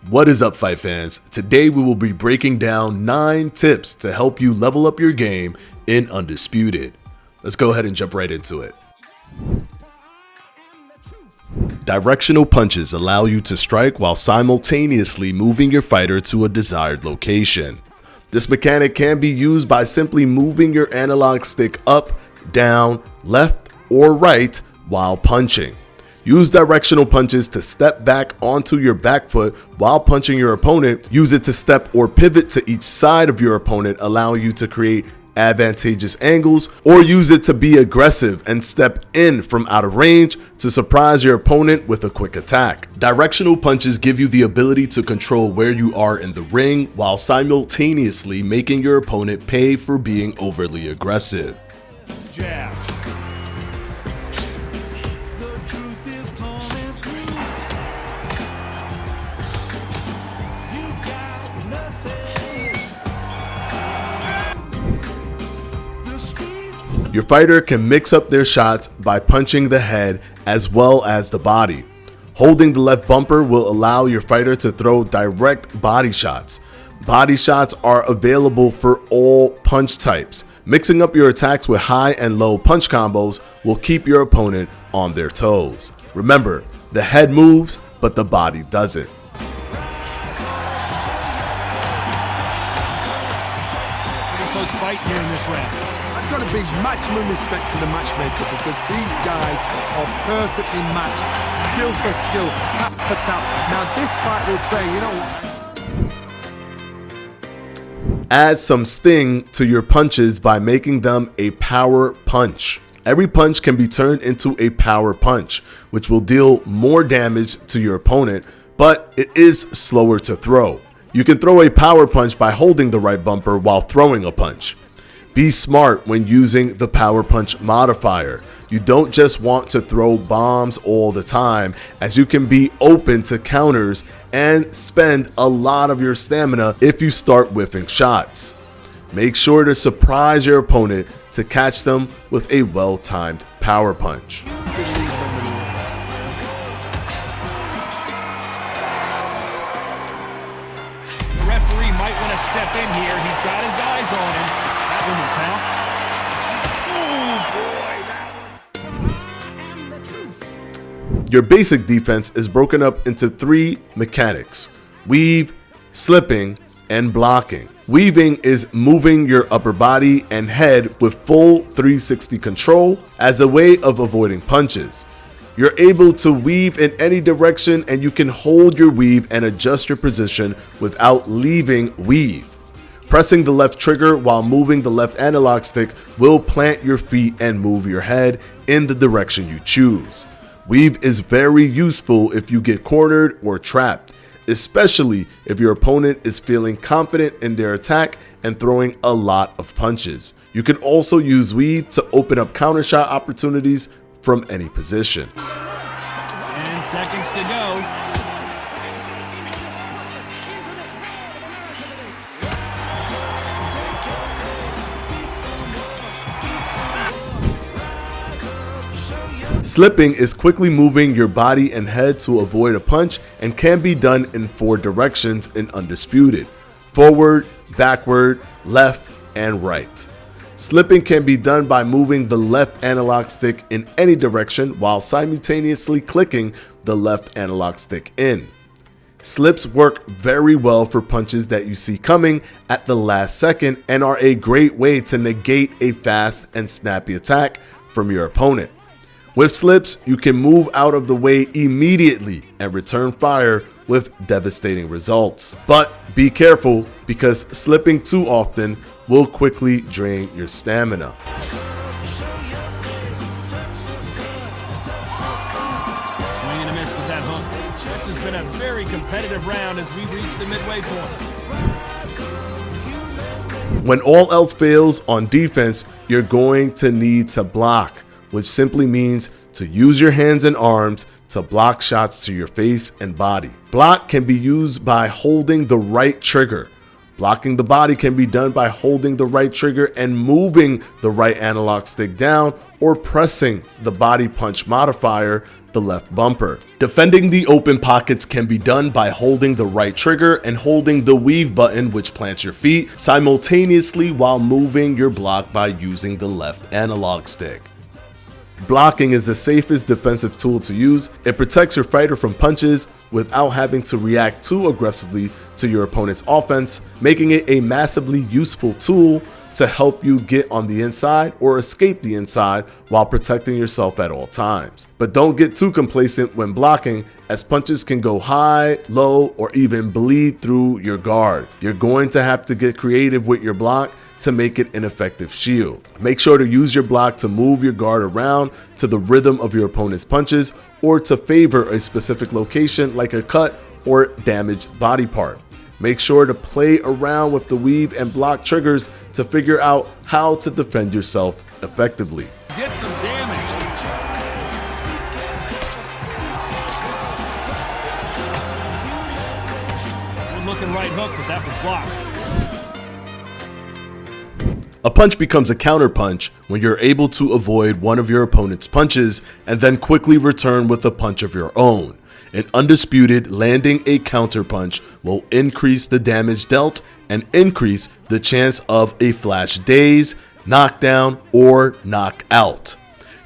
What is up, fight fans? Today we will be breaking down 9 tips to help you level up your game in Undisputed. Let's go ahead and jump right into it. Directional punches allow you to strike while simultaneously moving your fighter to a desired location. This mechanic can be used by simply moving your analog stick up, down, left, or right while punching. Use directional punches to step back onto your back foot while punching your opponent. Use it to step or pivot to each side of your opponent, allowing you to create advantageous angles, or use it to be aggressive and step in from out of range to surprise your opponent with a quick attack. Directional punches give you the ability to control where you are in the ring while simultaneously making your opponent pay for being overly aggressive. Jab. Your fighter can mix up their shots by punching the head as well as the body. Holding the left bumper will allow your fighter to throw direct body shots. Body shots are available for all punch types. Mixing up your attacks with high and low punch combos will keep your opponent on their toes. Remember, the head moves, but the body doesn't. Pretty close fight here in this round. Got to be maximum respect to the matchmaker because these guys are perfectly matched, skill for skill, tap for tap. Now this fight will say, you know what? Add some sting to your punches by making them a power punch. Every punch can be turned into a power punch, which will deal more damage to your opponent, but it is slower to throw. You can throw a power punch by holding the right bumper while throwing a punch. Be smart when using the power punch modifier. You don't just want to throw bombs all the time, as you can be open to counters and spend a lot of your stamina if you start whiffing shots. Make sure to surprise your opponent to catch them with a well-timed power punch. The referee might want to step in here. He's got his eyes on him. Your basic defense is broken up into 3 mechanics: weave, slipping, and blocking. Weaving is moving your upper body and head with full 360 control as a way of avoiding punches. You're able to weave in any direction, and you can hold your weave and adjust your position without leaving weave. Pressing the left trigger while moving the left analog stick will plant your feet and move your head in the direction you choose. Weave is very useful if you get cornered or trapped, especially if your opponent is feeling confident in their attack and throwing a lot of punches. You can also use weave to open up counter shot opportunities from any position. 10 seconds to go. Slipping is quickly moving your body and head to avoid a punch and can be done in 4 directions in Undisputed: forward, backward, left, and right. Slipping can be done by moving the left analog stick in any direction while simultaneously clicking the left analog stick in. Slips work very well for punches that you see coming at the last second and are a great way to negate a fast and snappy attack from your opponent. With slips, you can move out of the way immediately and return fire with devastating results. But be careful, because slipping too often will quickly drain your stamina. Swing and a miss with that hook. This has been a very competitive round as we reach the midway point. When all else fails on defense, you're going to need to block, which simply means to use your hands and arms to block shots to your face and body. Block can be used by holding the right trigger. Blocking the body can be done by holding the right trigger and moving the right analog stick down, or pressing the body punch modifier, the left bumper. Defending the open pockets can be done by holding the right trigger and holding the weave button, which plants your feet, simultaneously while moving your block by using the left analog stick. Blocking is the safest defensive tool to use. It protects your fighter from punches without having to react too aggressively to your opponent's offense, making it a massively useful tool to help you get on the inside or escape the inside while protecting yourself at all times. But don't get too complacent when blocking, as punches can go high, low, or even bleed through your guard. You're going to have to get creative with your block to make it an effective shield. Make sure to use your block to move your guard around to the rhythm of your opponent's punches, or to favor a specific location like a cut or damaged body part. Make sure to play around with the weave and block triggers to figure out how to defend yourself effectively. Did some damage. Good looking right hook, but that was blocked. A punch becomes a counter punch when you're able to avoid one of your opponent's punches and then quickly return with a punch of your own. In Undisputed, landing a counter punch will increase the damage dealt and increase the chance of a flash daze, knockdown, or knockout.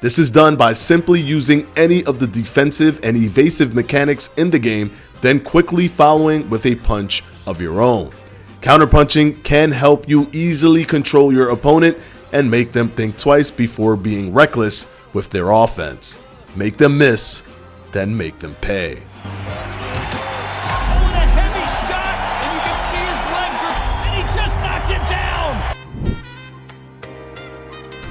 This is done by simply using any of the defensive and evasive mechanics in the game, then quickly following with a punch of your own. Counterpunching can help you easily control your opponent and make them think twice before being reckless with their offense. Make them miss, then make them pay. Oh, and a heavy shot, and you can see his legs, and he just knocked it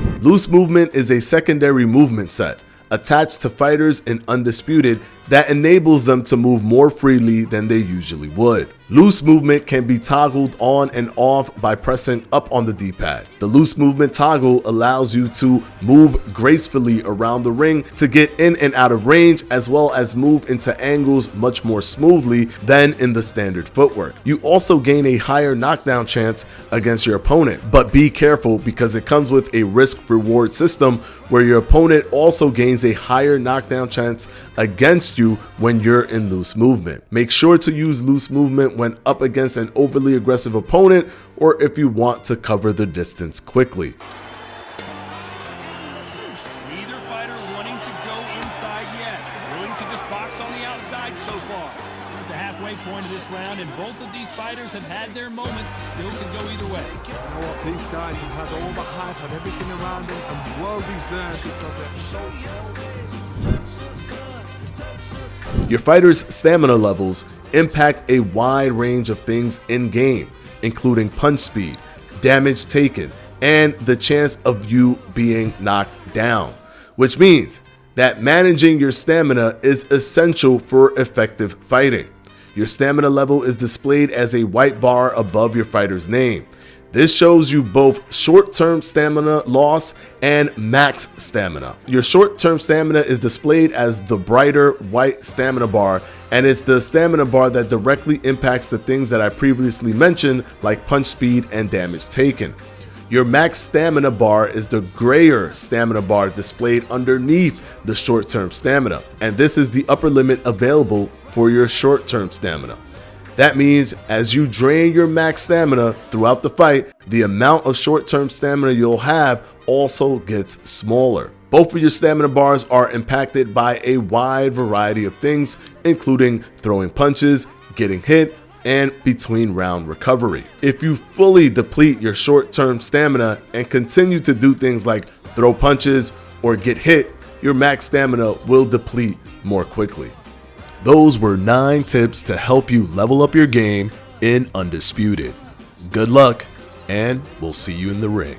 down. Loose movement is a secondary movement set attached to fighters in Undisputed that enables them to move more freely than they usually would. Loose movement can be toggled on and off by pressing up on the D-pad. The loose movement toggle allows you to move gracefully around the ring to get in and out of range, as well as move into angles much more smoothly than in the standard footwork. You also gain a higher knockdown chance against your opponent, but be careful because it comes with a risk-reward system where your opponent also gains a higher knockdown chance against you when you're in loose movement. Make sure to use loose movement when up against an overly aggressive opponent, or if you want to cover the distance quickly. Neither fighter wanting to go inside yet. Willing to just box on the outside so far. We're at the halfway point of this round, and both of these fighters have had their moments. Still could go either way. You know what, these guys have had all the hype and everything around them, and well deserved because they're so Your fighter's stamina levels impact a wide range of things in game, including punch speed, damage taken, and the chance of you being knocked down, which means that managing your stamina is essential for effective fighting. Your stamina level is displayed as a white bar above your fighter's name. This shows you both short-term stamina loss and max stamina. Your short-term stamina is displayed as the brighter white stamina bar, and it's the stamina bar that directly impacts the things that I previously mentioned, like punch speed and damage taken. Your max stamina bar is the grayer stamina bar displayed underneath the short-term stamina, and this is the upper limit available for your short-term stamina. That means as you drain your max stamina throughout the fight, the amount of short-term stamina you'll have also gets smaller. Both of your stamina bars are impacted by a wide variety of things, including throwing punches, getting hit, and between round recovery. If you fully deplete your short-term stamina and continue to do things like throw punches or get hit, your max stamina will deplete more quickly. Those were 9 tips to help you level up your game in Undisputed. Good luck, and we'll see you in the ring.